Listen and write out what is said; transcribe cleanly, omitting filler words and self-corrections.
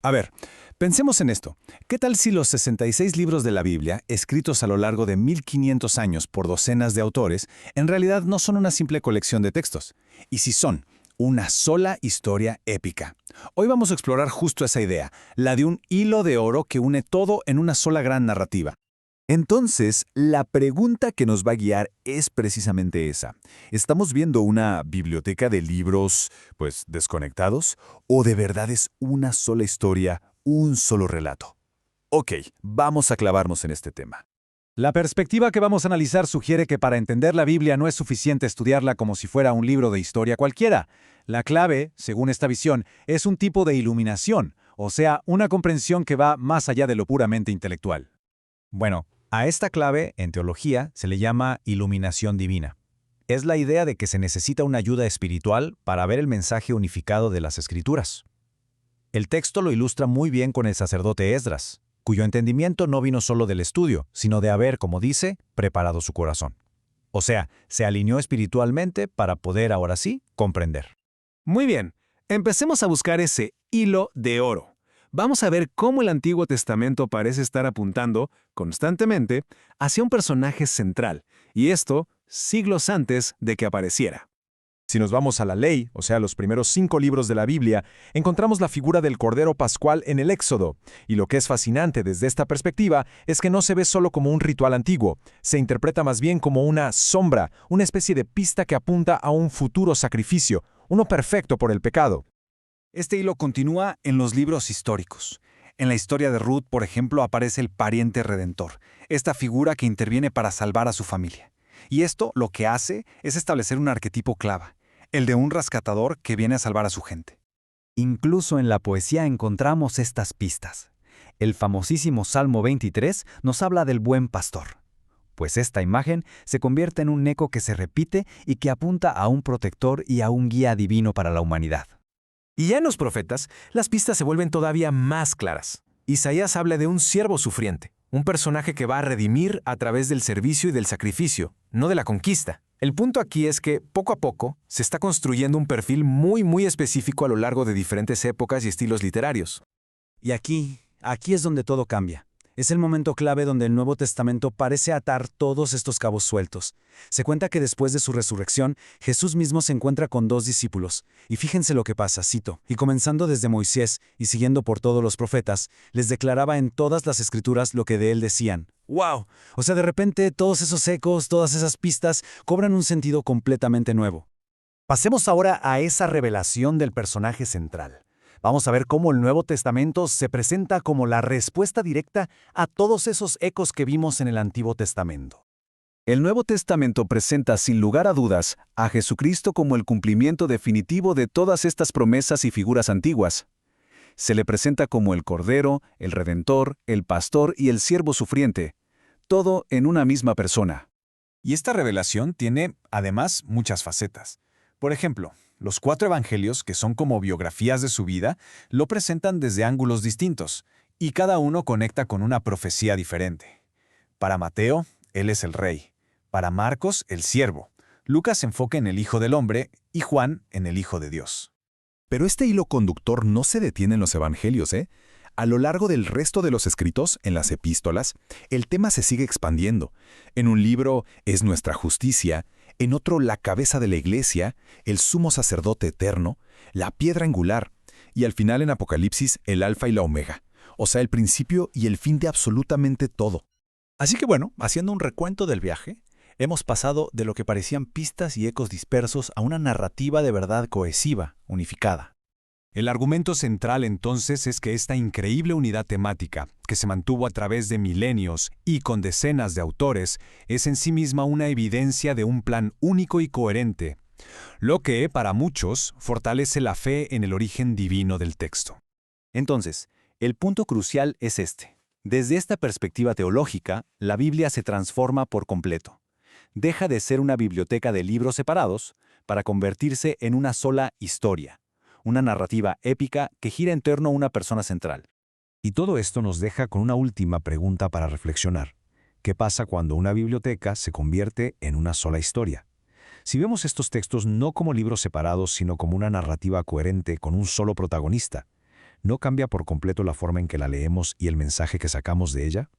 A ver, pensemos en esto. ¿Qué tal si los 66 libros de la Biblia, escritos a lo largo de 1500 años por docenas de autores, en realidad no son una simple colección de textos? ¿Y si son una sola historia épica? Hoy vamos a explorar justo esa idea, la de un hilo de oro que une todo en una sola gran narrativa. Entonces, la pregunta que nos va a guiar es precisamente esa. ¿Estamos viendo una biblioteca de libros, desconectados? ¿O de verdad es una sola historia, un solo relato? Ok, vamos a clavarnos en este tema. La perspectiva que vamos a analizar sugiere que para entender la Biblia no es suficiente estudiarla como si fuera un libro de historia cualquiera. La clave, según esta visión, es un tipo de iluminación, o sea, una comprensión que va más allá de lo puramente intelectual. Bueno, a esta clave, en teología, se le llama iluminación divina. Es la idea de que se necesita una ayuda espiritual para ver el mensaje unificado de las Escrituras. El texto lo ilustra muy bien con el sacerdote Esdras, cuyo entendimiento no vino solo del estudio, sino de haber, como dice, preparado su corazón. O sea, se alineó espiritualmente para poder, ahora sí, comprender. Muy bien, empecemos a buscar ese hilo de oro. Vamos a ver cómo el Antiguo Testamento parece estar apuntando, constantemente, hacia un personaje central, y esto siglos antes de que apareciera. Si nos vamos a la ley, o sea, los primeros 5 libros de la Biblia, encontramos la figura del Cordero Pascual en el Éxodo. Y lo que es fascinante desde esta perspectiva es que no se ve solo como un ritual antiguo, se interpreta más bien como una sombra, una especie de pista que apunta a un futuro sacrificio, uno perfecto por el pecado. Este hilo continúa en los libros históricos. En la historia de Ruth, por ejemplo, aparece el pariente redentor, esta figura que interviene para salvar a su familia. Y esto lo que hace es establecer un arquetipo clave, el de un rescatador que viene a salvar a su gente. Incluso en la poesía encontramos estas pistas. El famosísimo Salmo 23 nos habla del buen pastor, pues esta imagen se convierte en un eco que se repite y que apunta a un protector y a un guía divino para la humanidad. Y ya en los profetas, las pistas se vuelven todavía más claras. Isaías habla de un siervo sufriente, un personaje que va a redimir a través del servicio y del sacrificio, no de la conquista. El punto aquí es que, poco a poco, se está construyendo un perfil muy específico a lo largo de diferentes épocas y estilos literarios. Y aquí es donde todo cambia. Es el momento clave donde el Nuevo Testamento parece atar todos estos cabos sueltos. Se cuenta que después de su resurrección, Jesús mismo se encuentra con 2 discípulos. Y fíjense lo que pasa, cito, y comenzando desde Moisés y siguiendo por todos los profetas, les declaraba en todas las Escrituras lo que de él decían. ¡Wow! O sea, de repente todos esos ecos, todas esas pistas, cobran un sentido completamente nuevo. Pasemos ahora a esa revelación del personaje central. Vamos a ver cómo el Nuevo Testamento se presenta como la respuesta directa a todos esos ecos que vimos en el Antiguo Testamento. El Nuevo Testamento presenta sin lugar a dudas a Jesucristo como el cumplimiento definitivo de todas estas promesas y figuras antiguas. Se le presenta como el Cordero, el Redentor, el Pastor y el Siervo Sufriente, todo en una misma persona. Y esta revelación tiene, además, muchas facetas. Por ejemplo, los 4 evangelios, que son como biografías de su vida, lo presentan desde ángulos distintos, y cada uno conecta con una profecía diferente. Para Mateo, él es el rey. Para Marcos, el siervo. Lucas se enfoca en el Hijo del Hombre y Juan en el Hijo de Dios. Pero este hilo conductor no se detiene en los evangelios, ¿eh? A lo largo del resto de los escritos, en las epístolas, el tema se sigue expandiendo. En un libro es nuestra justicia, en otro la cabeza de la iglesia, el sumo sacerdote eterno, la piedra angular, y al final en Apocalipsis el alfa y la omega, o sea, el principio y el fin de absolutamente todo. Así que bueno, haciendo un recuento del viaje, hemos pasado de lo que parecían pistas y ecos dispersos a una narrativa de verdad cohesiva, unificada. El argumento central entonces es que esta increíble unidad temática, que se mantuvo a través de milenios y con decenas de autores, es en sí misma una evidencia de un plan único y coherente, lo que, para muchos, fortalece la fe en el origen divino del texto. Entonces, el punto crucial es este. Desde esta perspectiva teológica, la Biblia se transforma por completo. Deja de ser una biblioteca de libros separados para convertirse en una sola historia. Una narrativa épica que gira en torno a una persona central. Y todo esto nos deja con una última pregunta para reflexionar. ¿Qué pasa cuando una biblioteca se convierte en una sola historia? Si vemos estos textos no como libros separados, sino como una narrativa coherente con un solo protagonista, ¿no cambia por completo la forma en que la leemos y el mensaje que sacamos de ella?